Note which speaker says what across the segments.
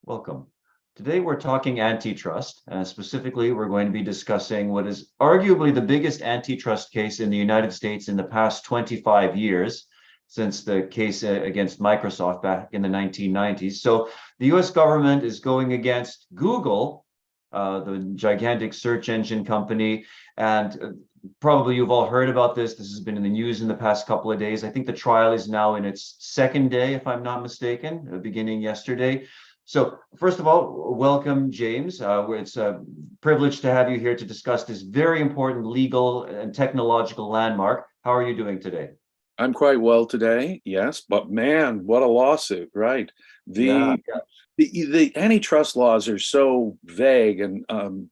Speaker 1: Welcome. Today we're talking antitrust. Specifically, we're going to be discussing what is arguably the biggest antitrust case in the United States in the past 25 years, since the case against Microsoft back in the 1990s. So the US government is going against Google, the gigantic search engine company. And probably you've all heard about this. This has been in the news in the past couple of days. I think the trial is now in its second day, if I'm not mistaken, beginning yesterday. So first of all, welcome, James. It's a privilege to have you here to discuss this very important legal and technological landmark. How are you doing today?
Speaker 2: I'm quite well today, yes, but man, what a lawsuit, right?
Speaker 1: Yeah,
Speaker 2: The antitrust laws are so vague, and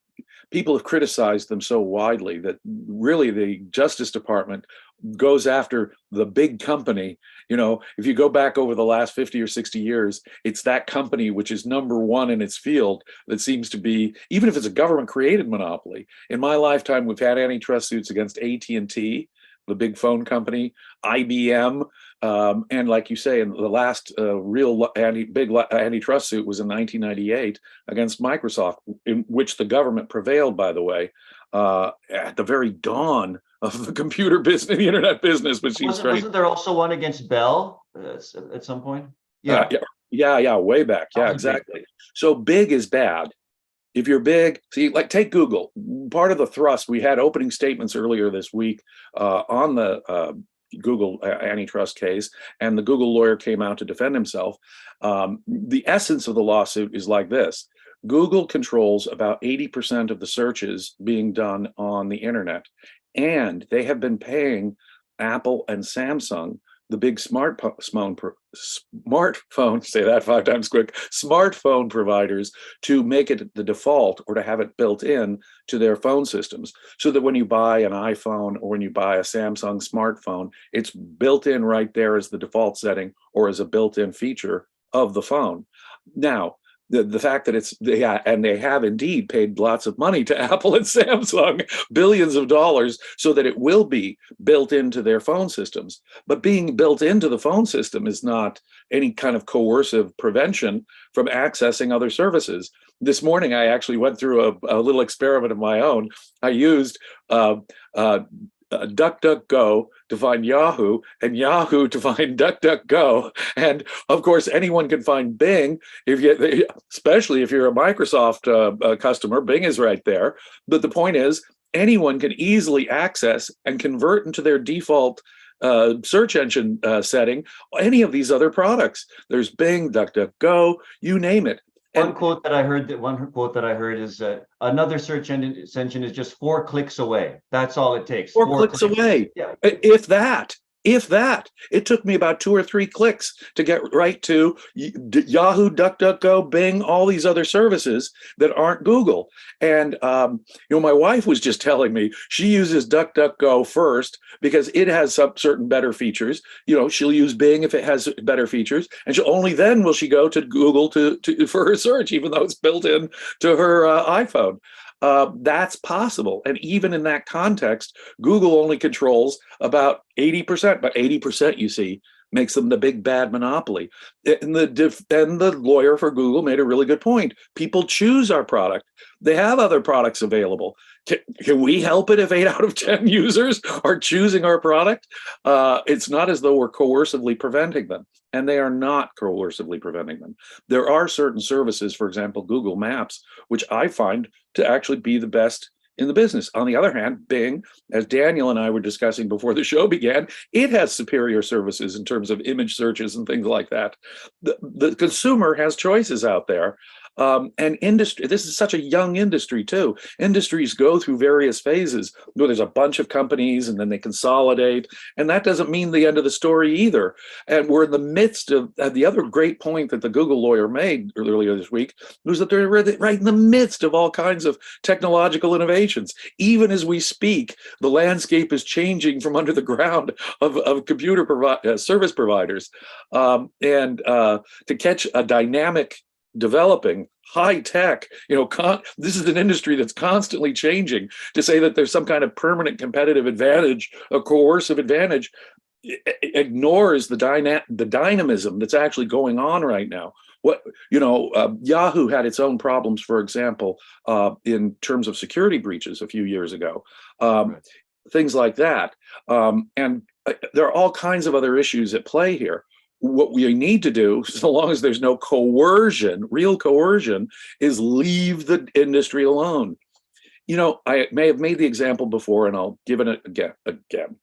Speaker 2: people have criticized them so widely that really the Justice Department goes after the big company. You know, if you go back over the last 50 or 60 years, it's that company which is number one in its field that seems to be, even if it's a government created monopoly. In my lifetime, we've had antitrust suits against AT&T, the big phone company, IBM, and like you say, in the last real big antitrust suit was in 1998 against Microsoft, in which the government prevailed, by the way, at the very dawn of the computer business, the internet business, which seems strange.
Speaker 1: Wasn't there also one against Bell at some point?
Speaker 2: Yeah, way back. Yeah, exactly. So big is bad. If you're big, see, like take Google. Part of the thrust, we had opening statements earlier this week on the Google antitrust case, and the Google lawyer came out to defend himself. The essence of the lawsuit is like this. Google controls about 80% of the searches being done on the internet, and they have been paying Apple and Samsung, the big smartphone, say that 5 times quick, smartphone providers, to make it the default or to have it built in to their phone systems, so that when you buy an iPhone or when you buy a Samsung smartphone, it's built in right there as the default setting or as a built-in feature of the phone. Now, the fact that they have indeed paid lots of money to Apple and Samsung, billions of dollars, so that it will be built into their phone systems. But being built into the phone system is not any kind of coercive prevention from accessing other services. This morning, I actually went through a little experiment of my own. I used DuckDuckGo to find Yahoo, and Yahoo to find DuckDuckGo. And of course, anyone can find Bing, especially if you're a Microsoft customer. Bing is right there. But the point is, anyone can easily access and convert into their default search engine setting any of these other products. There's Bing, DuckDuckGo, you name it.
Speaker 1: One quote that I heard is that another search engine is just 4 clicks away. That's all it takes.
Speaker 2: 4 clicks away.
Speaker 1: Yeah.
Speaker 2: If that. It took me about 2 or 3 clicks to get right to Yahoo, DuckDuckGo, Bing, all these other services that aren't Google. And my wife was just telling me she uses DuckDuckGo first because it has some certain better features. She'll use Bing if it has better features, and only then will she go to Google for her search, even though it's built in to her iPhone. That's possible. And even in that context, Google only controls about 80%, but 80%, you see, makes them the big bad monopoly. And the lawyer for Google made a really good point. People choose our product. They have other products available. Can we help it if 8 out of 10 users are choosing our product? It's not as though we're coercively preventing them, and they are not coercively preventing them. There are certain services, for example, Google Maps, which I find to actually be the best in the business. On the other hand, Bing, as Daniel and I were discussing before the show began, it has superior services in terms of image searches and things like that. The consumer has choices out there. And industry, this is such a young industry too. Industries go through various phases. There's a bunch of companies and then they consolidate, and that doesn't mean the end of the story either. And we're in the midst of the other great point that the Google lawyer made earlier this week was that they're right in the midst of all kinds of technological innovations. Even as we speak, the landscape is changing from under the ground of computer service providers. And to catch a dynamic, developing high tech, this is an industry that's constantly changing. To say that there's some kind of permanent competitive advantage, a coercive advantage, ignores the dynamism that's actually going on right now. Yahoo had its own problems, for example, in terms of security breaches a few years ago,
Speaker 1: Right.
Speaker 2: things like that. And there are all kinds of other issues at play here. What we need to do, so long as there's no coercion, real coercion, is leave the industry alone. I may have made the example before, and I'll give it again.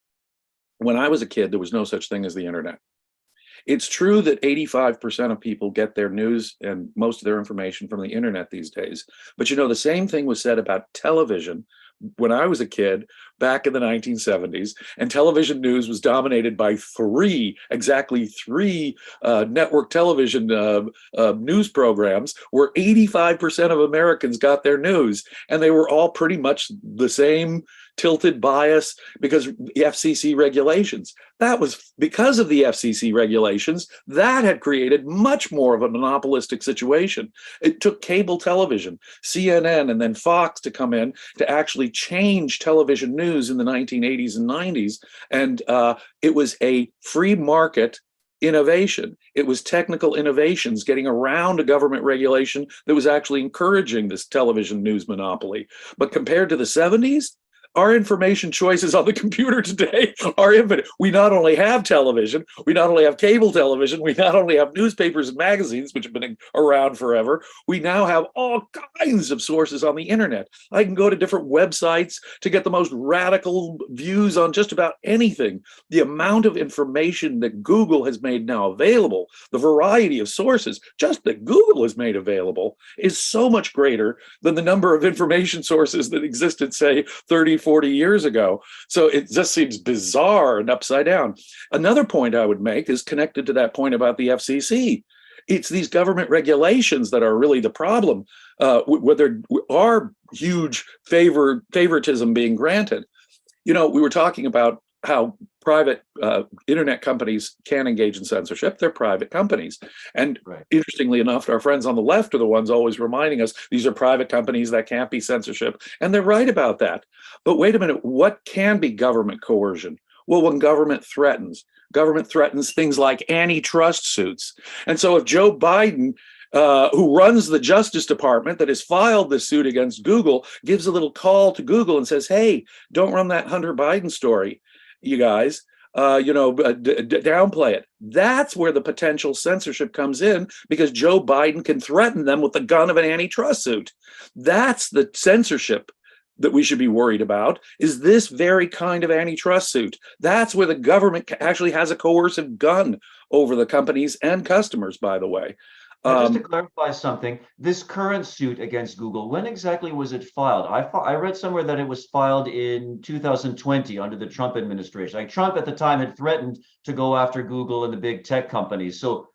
Speaker 2: When I was a kid, there was no such thing as the internet. It's true that 85% of people get their news and most of their information from the internet these days. But the same thing was said about television when I was a kid back in the 1970s, and television news was dominated by exactly three network television news programs where 85% of Americans got their news, and they were all pretty much the same tilted bias because the FCC regulations. That was because of the FCC regulations that had created much more of a monopolistic situation. It took cable television, CNN, and then Fox to come in to actually change television news in the 1980s and 90s. And it was a free market innovation. It was technical innovations getting around a government regulation that was actually encouraging this television news monopoly. But compared to the 70s, our information choices on the computer today are infinite. We not only have television, we not only have cable television, we not only have newspapers and magazines, which have been around forever, we now have all kinds of sources on the internet. I can go to different websites to get the most radical views on just about anything. The amount of information that Google has made now available, the variety of sources just that Google has made available, is so much greater than the number of information sources that existed, say, 30, 40 years ago. So it just seems bizarre and upside down. Another point I would make is connected to that point about the FCC. It's these government regulations that are really the problem, where there are huge favoritism being granted. We were talking about how private internet companies can engage in censorship. They're private companies. And
Speaker 1: Right.
Speaker 2: interestingly enough, our friends on the left are the ones always reminding us these are private companies, that can't be censorship. And they're right about that. But wait a minute, what can be government coercion? Well, when government threatens things like antitrust suits. And so if Joe Biden, who runs the Justice Department that has filed this suit against Google, gives a little call to Google and says, hey, don't run that Hunter Biden story, you guys, downplay it. That's where the potential censorship comes in, because Joe Biden can threaten them with the gun of an antitrust suit. That's the censorship that we should be worried about, is this very kind of antitrust suit. That's where the government actually has a coercive gun over the companies and customers, by the way.
Speaker 1: Just to clarify something, this current suit against Google, when exactly was it filed? I read somewhere that it was filed in 2020 under the Trump administration. Like, Trump at the time had threatened to go after Google and the big tech companies. So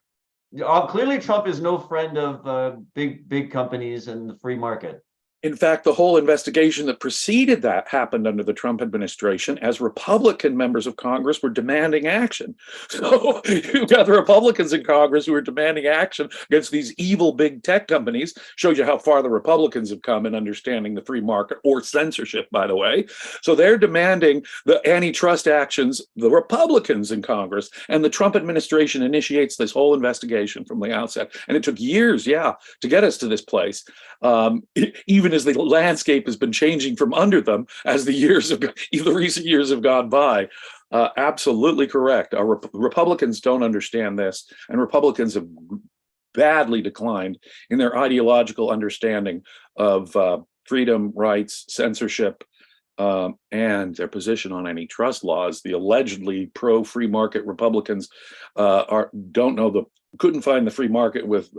Speaker 1: clearly Trump is no friend of big companies and the free market.
Speaker 2: In fact, the whole investigation that preceded that happened under the Trump administration as Republican members of Congress were demanding action. So you've got the Republicans in Congress who are demanding action against these evil big tech companies. Shows you how far the Republicans have come in understanding the free market, or censorship, by the way. So they're demanding the antitrust actions, the Republicans in Congress, and the Trump administration initiates this whole investigation from the outset. And it took years, to get us to this place. Even as the landscape has been changing from under them as the recent years have gone by. Absolutely correct. Our Republicans don't understand this, and Republicans have badly declined in their ideological understanding of freedom, rights, censorship, and their position on antitrust laws. The allegedly pro-free market Republicans couldn't find the free market with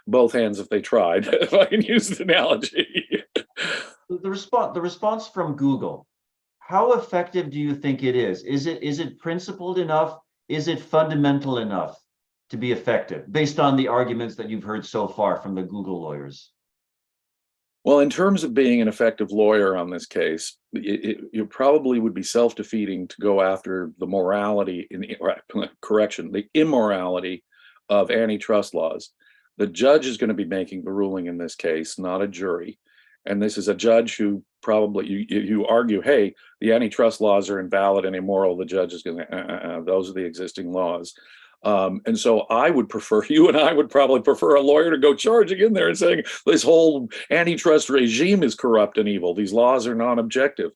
Speaker 2: both hands if they tried, if I can use the analogy.
Speaker 1: The response from Google, how effective do you think it is? Is it principled enough? Is it fundamental enough to be effective, based on the arguments that you've heard so far from the Google lawyers?
Speaker 2: Well, in terms of being an effective lawyer on this case, it probably would be self-defeating to go after the morality, the immorality of antitrust laws. The judge is going to be making the ruling in this case, not a jury. and this is a judge who probably you argue, hey, the antitrust laws are invalid and immoral. The judge is going to, those are the existing laws. And so I would prefer, you and I would probably prefer a lawyer to go charging in there and saying this whole antitrust regime is corrupt and evil. These laws are non-objective.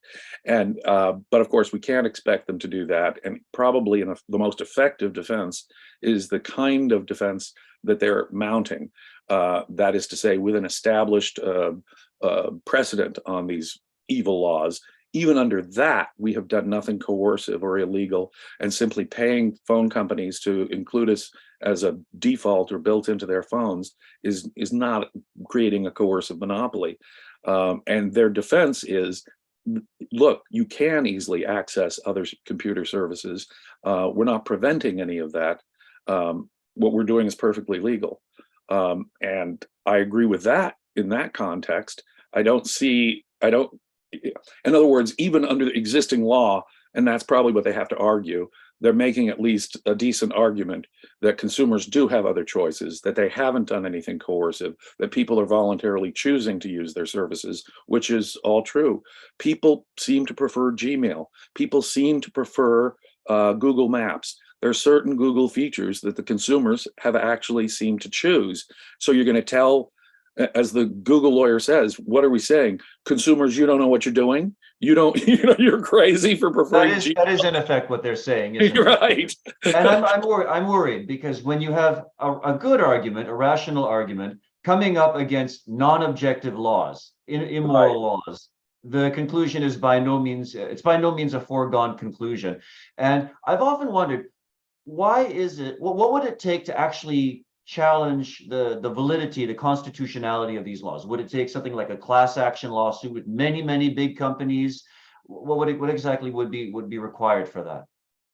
Speaker 2: And but of course, we can't expect them to do that. And probably the most effective defense is the kind of defense that they're mounting. That is to say, with an established precedent on these evil laws. Even under that, we have done nothing coercive or illegal, and simply paying phone companies to include us as a default or built into their phones is not creating a coercive monopoly. And their defense is, look, you can easily access other computer services. We're not preventing any of that. What we're doing is perfectly legal. And I agree with that in that context. In other words, even under the existing law, and that's probably what they have to argue, they're making at least a decent argument that consumers do have other choices, that they haven't done anything coercive, that people are voluntarily choosing to use their services, which is all true. People seem to prefer Gmail. People seem to prefer Google Maps. There are certain Google features that the consumers have actually seemed to choose. So you're going to tell, as the Google lawyer says, what are we saying? Consumers, you don't know what you're doing. You don't, you're crazy for preferring Gmail.
Speaker 1: That is in effect what they're saying, isn't
Speaker 2: You're
Speaker 1: it?
Speaker 2: right.
Speaker 1: And I'm worried because when you have a good argument, a rational argument coming up against non-objective laws, immoral laws, the conclusion is by no means a foregone conclusion. And I've often wondered, why is it, what would it take to actually challenge the validity, the constitutionality of these laws? Would it take something like a class action lawsuit with many big companies? What exactly would be required for that?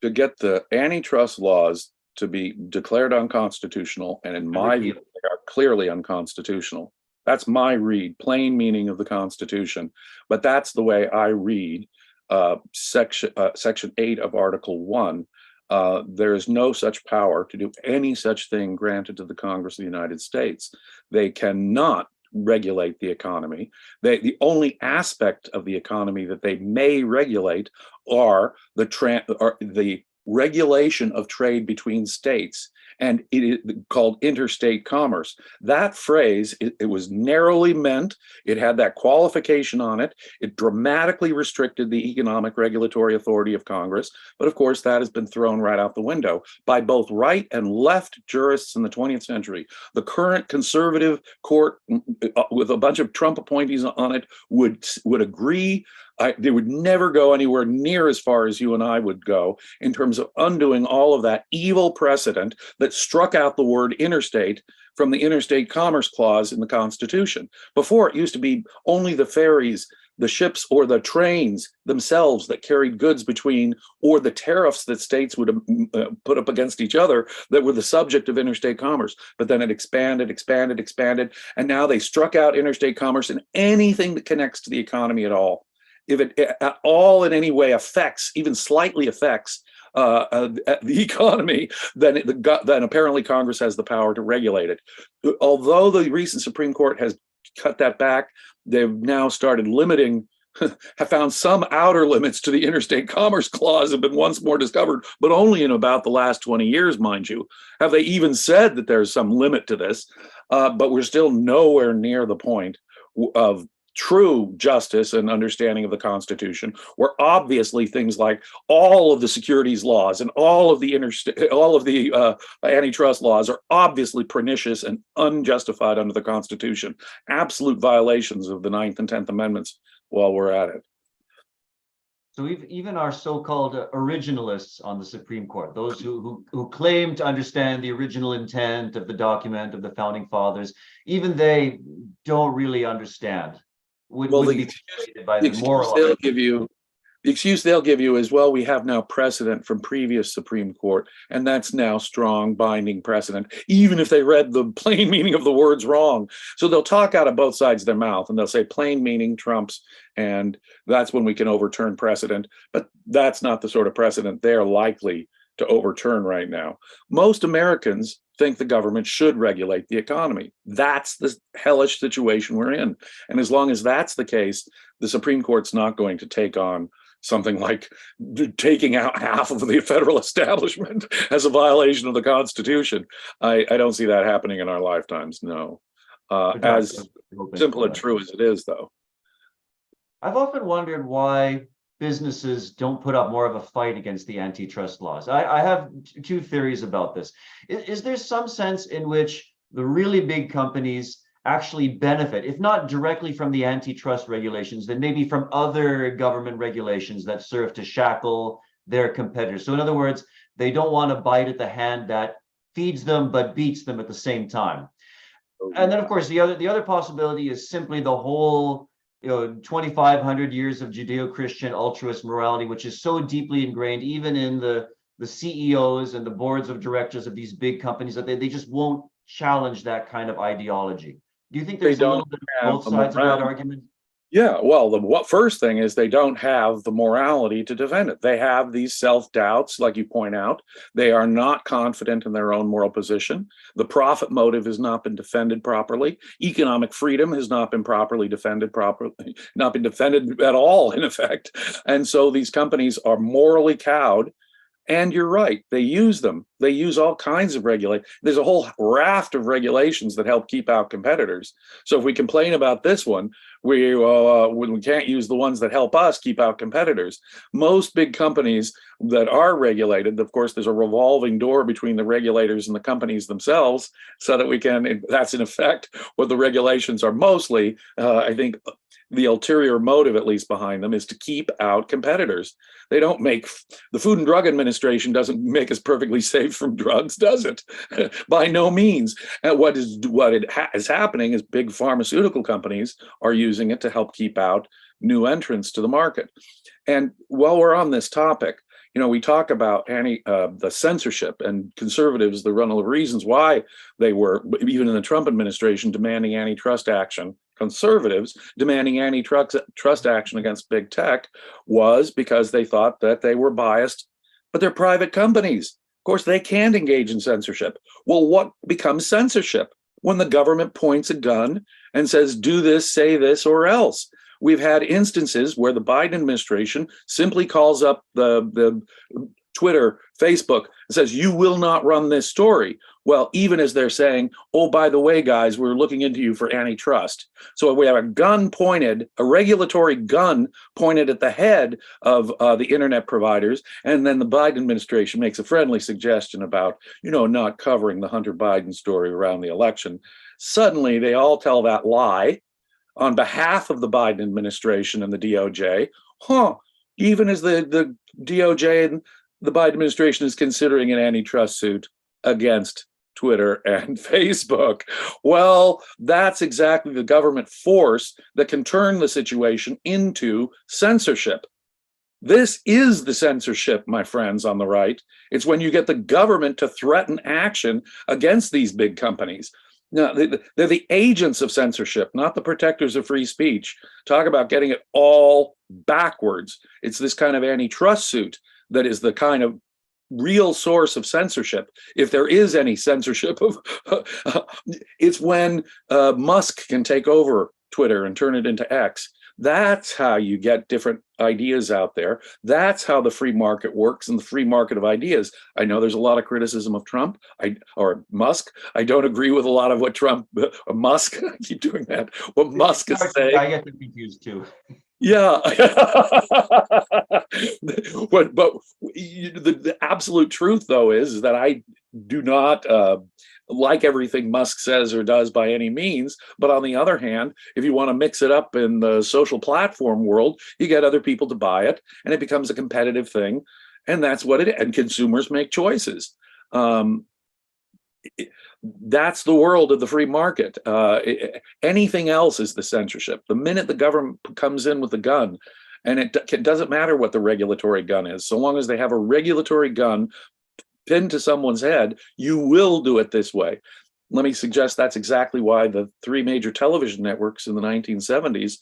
Speaker 2: To get the antitrust laws to be declared unconstitutional, and in my view, they are clearly unconstitutional. That's my read, plain meaning of the Constitution. But that's the way I read Section 8 of Article 1. There is no such power to do any such thing granted to the Congress of the United States. They cannot regulate the economy. The only aspect of the economy that they may regulate are the regulation of trade between states, and it is called interstate commerce. That phrase, it was narrowly meant. It had that qualification on it. It dramatically restricted the economic regulatory authority of Congress. But of course, that has been thrown right out the window by both right and left jurists in the 20th century. The current conservative court, with a bunch of Trump appointees on it, would agree. They would never go anywhere near as far as you and I would go in terms of undoing all of that evil precedent that struck out the word interstate from the Interstate Commerce Clause in the Constitution. Before, it used to be only the ferries, the ships, or the trains themselves that carried goods between, or the tariffs that states would put up against each other that were the subject of interstate commerce. But then it expanded, and now they struck out interstate commerce in anything that connects to the economy at all. If it at all in any way affects, even slightly affects the economy, then apparently Congress has the power to regulate it. Although the recent Supreme Court has cut that back, they've now started limiting, have found some outer limits to the Interstate Commerce Clause have been once more discovered, but only in about the last 20 years, mind you. Have they even said that there's some limit to this? But we're still nowhere near the point of true justice and understanding of the Constitution, where obviously things like all of the securities laws and all of the antitrust laws are obviously pernicious and unjustified under the Constitution. Absolute violations of the 9th and 10th Amendments while we're at it.
Speaker 1: So even our so-called originalists on the Supreme Court, those who claim to understand the original intent of the document of the founding fathers, even they don't really understand. The excuse they'll give you is, well, we have now precedent from previous Supreme Court, and that's now strong, binding precedent, even if they read the plain meaning of the words wrong. So they'll talk out of both sides of their mouth, and they'll say plain meaning trumps, and that's when we can overturn precedent. But that's not the sort of precedent they're likely to overturn right now. Most Americans
Speaker 2: think the government should regulate the economy. That's the hellish situation we're in. And as long as that's the case, the Supreme Court's not going to take on something like taking out half of the federal establishment as a violation of the Constitution. I don't see that happening in our lifetimes, no. As simple and true as it is, though.
Speaker 1: I've often wondered why businesses don't put up more of a fight against the antitrust laws. I have two theories about this. Is there some sense in which the really big companies actually benefit, if not directly from the antitrust regulations, then maybe from other government regulations that serve to shackle their competitors? So in other words, they don't want to bite at the hand that feeds them but beats them at the same time. And then, of course, the other possibility is simply the whole 2,500 years of Judeo-Christian altruist morality, which is so deeply ingrained even in the CEOs and the boards of directors of these big companies that they just won't challenge that kind of ideology. Do you think there's a little bit of both sides of that argument?
Speaker 2: Yeah, well, the first thing is they don't have the morality to defend it. They have these self-doubts, like you point out. They are not confident in their own moral position. The profit motive has not been defended properly. Economic freedom has not been properly defended, not been defended at all, in effect. And so these companies are morally cowed. And you're right, they use them. They use all kinds of regulation. There's a whole raft of regulations that help keep out competitors. So if we complain about this one, we can't use the ones that help us keep out competitors. Most big companies that are regulated, of course, there's a revolving door between the regulators and the companies themselves, so that we can, that's in effect what the regulations are mostly. I think the ulterior motive, at least behind them, is to keep out competitors. They don't make, the Food and Drug Administration doesn't make us perfectly safe from drugs, does it? By no means. And what is happening is big pharmaceutical companies are using it to help keep out new entrants to the market. And while we're on this topic, we talk about the censorship, and conservatives, the one of the reasons why they were, even in the Trump administration, demanding antitrust action. Conservatives demanding antitrust action against big tech was because they thought that they were biased, but they're private companies. Of course, they can't engage in censorship. Well, what becomes censorship? When the government points a gun and says, do this, say this, or else. We've had instances where the Biden administration simply calls up the Twitter, Facebook, and says, you will not run this story. Well, even as they're saying, oh, by the way, guys, we're looking into you for antitrust. So if we have a regulatory gun pointed at the head of the internet providers, and then the Biden administration makes a friendly suggestion about, not covering the Hunter Biden story around the election, suddenly they all tell that lie on behalf of the Biden administration and the DOJ. Even as the DOJ and the Biden administration is considering an antitrust suit against Twitter and Facebook. Well, that's exactly the government force that can turn the situation into censorship. This is the censorship, my friends on the right. It's when you get the government to threaten action against these big companies. No, they're the agents of censorship, not the protectors of free speech. Talk about getting it all backwards. It's this kind of antitrust suit that is the kind of real source of censorship. If there is any censorship, it's when Musk can take over Twitter and turn it into X. That's how you get different ideas out there. That's how the free market works, and the free market of ideas. I know there's a lot of criticism of Trump or Musk. I don't agree with a lot of what Musk, I keep doing that, what Musk is saying.
Speaker 1: I get confused too.
Speaker 2: Yeah. but the absolute truth, though, is that I do not like everything Musk says or does by any means. But on the other hand, if you want to mix it up in the social platform world, you get other people to buy it, and it becomes a competitive thing. And that's what it is. And consumers make choices. That's the world of the free market. Anything else is the censorship. The minute the government comes in with a gun, and it doesn't matter what the regulatory gun is, so long as they have a regulatory gun pinned to someone's head, you will do it this way. Let me suggest that's exactly why the three major television networks in the 1970s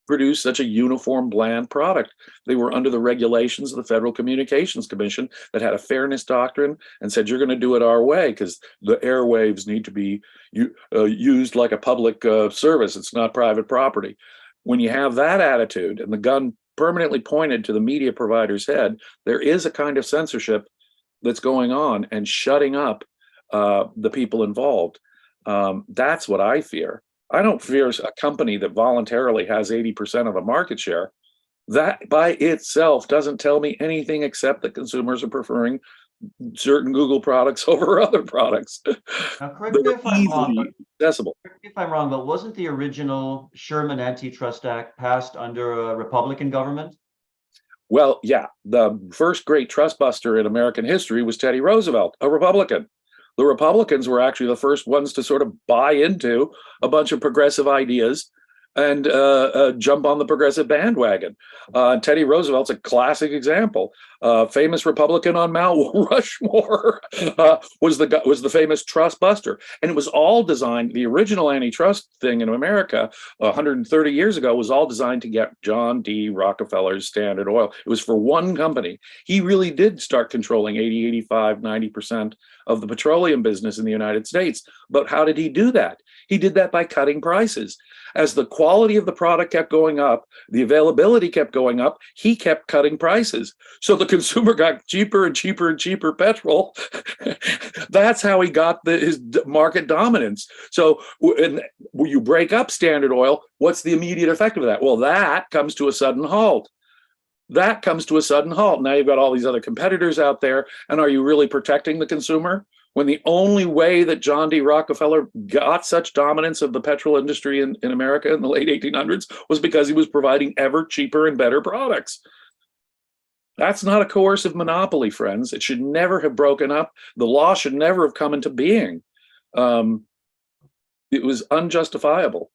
Speaker 2: produce such a uniform, bland product. They were under the regulations of the Federal Communications Commission that had a fairness doctrine and said, you're going to do it our way because the airwaves need to be used like a public service. It's not private property. When you have that attitude and the gun permanently pointed to the media provider's head, there is a kind of censorship that's going on and shutting up the people involved. That's what I fear. I don't fear a company that voluntarily has 80% of the market share. That by itself doesn't tell me anything except that consumers are preferring certain Google products over other products.
Speaker 1: Now, correct me if I'm wrong,
Speaker 2: Easily accessible.
Speaker 1: correct me if I'm wrong, but wasn't the original Sherman Antitrust Act passed under a Republican government?
Speaker 2: Well, yeah, the first great trust buster in American history was Teddy Roosevelt, a Republican. The Republicans were actually the first ones to sort of buy into a bunch of progressive ideas and jump on the progressive bandwagon. Teddy Roosevelt's a classic example. Famous Republican on Mount Rushmore was the famous trust buster, and it was all designed. The original antitrust thing in America 130 years ago was all designed to get John D. Rockefeller's Standard Oil. It was for one company. He really did start controlling 80, 85, 90% of the petroleum business in the United States. But how did he do that? He did that by cutting prices. As the quality of the product kept going up, the availability kept going up, he kept cutting prices. So the consumer got cheaper and cheaper and cheaper petrol. That's how he got his market dominance. So when you break up Standard Oil, what's the immediate effect of that? Well, that comes to a sudden halt. That comes to a sudden halt. Now you've got all these other competitors out there. And are you really protecting the consumer? When the only way that John D. Rockefeller got such dominance of the petrol industry in America in the late 1800s was because he was providing ever cheaper and better products. That's not a coercive monopoly, friends. It should never have broken up. The law should never have come into being. It was unjustifiable.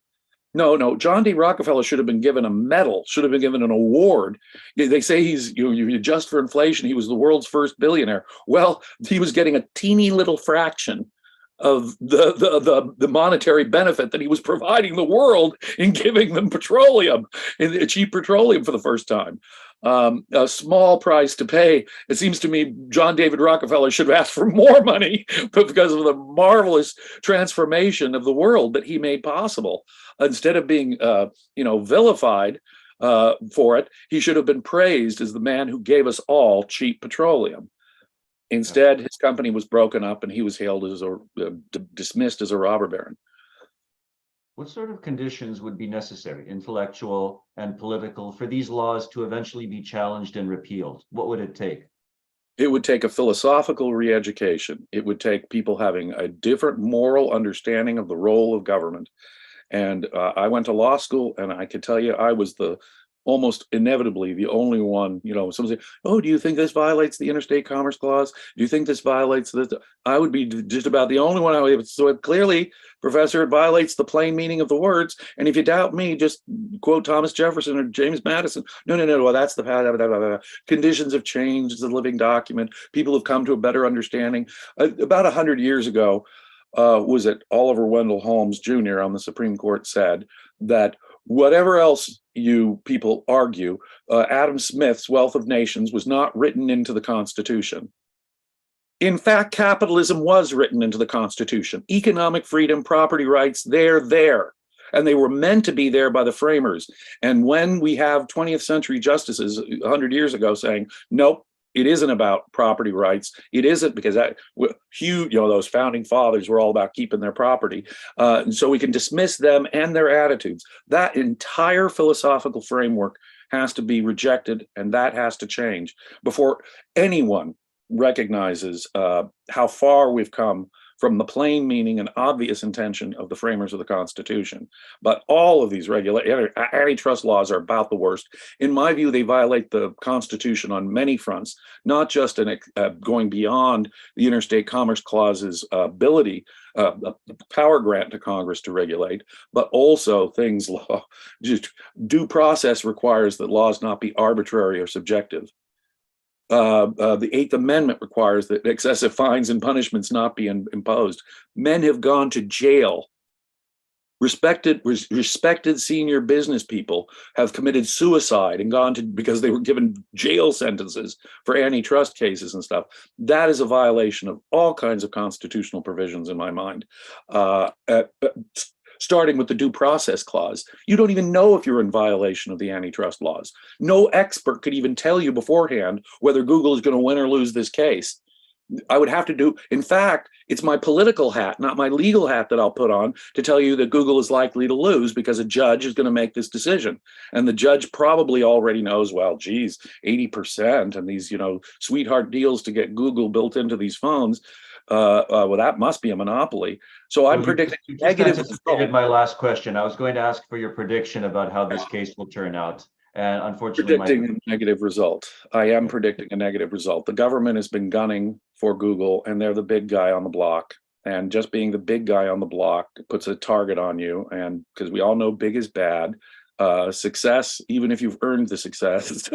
Speaker 2: No, John D. Rockefeller should have been given a medal, should have been given an award. They say you adjust for inflation, he was the world's first billionaire. Well, he was getting a teeny little fraction of the monetary benefit that he was providing the world in giving them petroleum, in cheap petroleum for the first time. A small price to pay. It seems to me John David Rockefeller should have asked for more money, but because of the marvelous transformation of the world that he made possible. Instead of being vilified for it, he should have been praised as the man who gave us all cheap petroleum. Instead, his company was broken up and he was hailed as dismissed as a robber baron.
Speaker 1: What sort of conditions would be necessary, intellectual and political, for these laws to eventually be challenged and repealed? What would it take?
Speaker 2: It would take a philosophical re-education. It would take people having a different moral understanding of the role of government. And I went to law school, and I can tell you, I was almost inevitably the only one. Someone say, "Oh, do you think this violates the Interstate Commerce Clause? Do you think this violates this?" I would be just about the only one. So clearly, Professor, it violates the plain meaning of the words. And if you doubt me, just quote Thomas Jefferson or James Madison. No. Well, that's the conditions have changed. It's a living document. People have come to a better understanding. About 100 years ago, was it Oliver Wendell Holmes Jr. on the Supreme Court said that whatever else you people argue, Adam Smith's Wealth of Nations was not written into the Constitution. In fact, capitalism was written into the Constitution. Economic freedom, property rights, they're there. And they were meant to be there by the framers. And when we have 20th century justices 100 years ago saying, nope, it isn't about property rights. It isn't, because those founding fathers were all about keeping their property. And so we can dismiss them and their attitudes. That entire philosophical framework has to be rejected, and that has to change before anyone recognizes how far we've come from the plain meaning and obvious intention of the framers of the Constitution. But all of these antitrust laws are about the worst. In my view, they violate the Constitution on many fronts, not just in going beyond the Interstate Commerce Clause's ability, power grant to Congress to regulate, but also things just due process requires that laws not be arbitrary or subjective. The Eighth Amendment requires that excessive fines and punishments not be imposed. Men have gone to jail respected senior business people have committed suicide and gone to because they were given jail sentences for antitrust cases and stuff. That is a violation of all kinds of constitutional provisions in my mind. Starting with the due process clause. You don't even know if you're in violation of the antitrust laws. No expert could even tell you beforehand whether Google is going to win or lose this case. I would have to do, in fact, it's my political hat, not my legal hat that I'll put on to tell you that Google is likely to lose because a judge is going to make this decision. And the judge probably already knows, well, geez, 80% and these, sweetheart deals to get Google built into these phones. Well, that must be a monopoly. So I'm predicting
Speaker 1: you just
Speaker 2: negative.
Speaker 1: anticipated my last question. I was going to ask for your prediction about how this case will turn out. And unfortunately,
Speaker 2: predicting a negative result. I am predicting a negative result. The government has been gunning for Google, and they're the big guy on the block. And just being the big guy on the block puts a target on you. And because we all know big is bad, success, even if you've earned the success,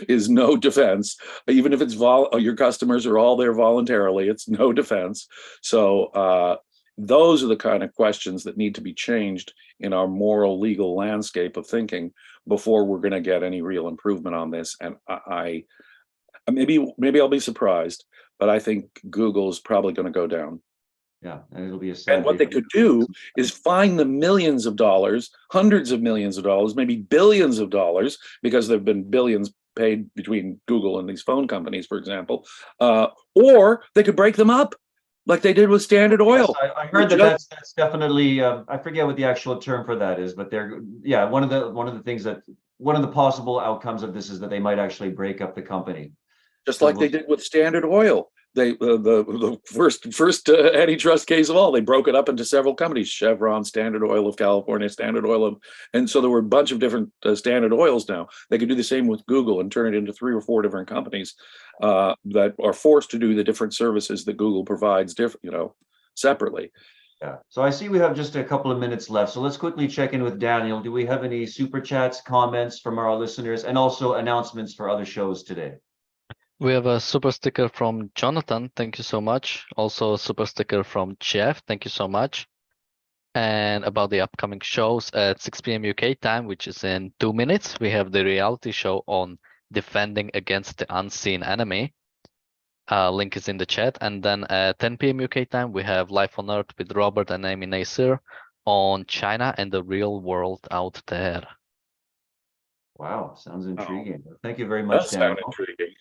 Speaker 2: is no defense. Even if it's your customers are all there voluntarily, it's no defense. So those are the kind of questions that need to be changed in our moral legal landscape of thinking before we're going to get any real improvement on this. And I maybe I'll be surprised, but I think Google is probably going to go down.
Speaker 1: Yeah, and it'll be a sad.
Speaker 2: And what they could do is fine the millions of dollars, hundreds of millions of dollars, maybe billions of dollars, because there have been billions paid between Google and these phone companies, for example, or they could break them up like they did with Standard Oil.
Speaker 1: Yes, I heard that's definitely, I forget what the actual term for that is, but one of the possible outcomes of this is that they might actually break up the company.
Speaker 2: Just like they did with Standard Oil. They the first antitrust case of all, they broke it up into several companies: Chevron, Standard Oil of California, Standard Oil of, and so there were a bunch of different Standard Oils now. They could do the same with Google and turn it into 3 or 4 different companies that are forced to do the different services that Google provides, separately.
Speaker 1: Yeah. So I see we have just a couple of minutes left. So let's quickly check in with Daniel. Do we have any super chats, comments from our listeners, and also announcements for other shows today?
Speaker 3: We have a super sticker from Jonathan. Thank you so much. Also a super sticker from Jeff. Thank you so much. And about the upcoming shows at 6 p.m. UK time, which is in 2 minutes, we have the reality show on defending against the unseen enemy. Link is in the chat. And then at 10 p.m. UK time, we have Life on Earth with Robert and Amy Nasir on China and the real world out there.
Speaker 1: Wow, sounds intriguing. Thank you very much, Daniel.
Speaker 2: Intriguing.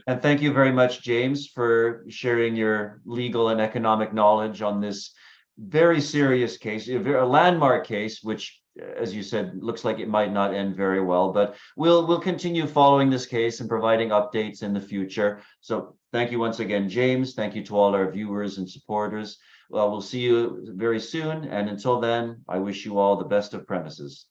Speaker 1: And thank you very much, James, for sharing your legal and economic knowledge on this very serious case, a landmark case, which, as you said, looks like it might not end very well. But we'll continue following this case and providing updates in the future. So thank you once again, James. Thank you to all our viewers and supporters. Well, we'll see you very soon. And until then, I wish you all the best of premises.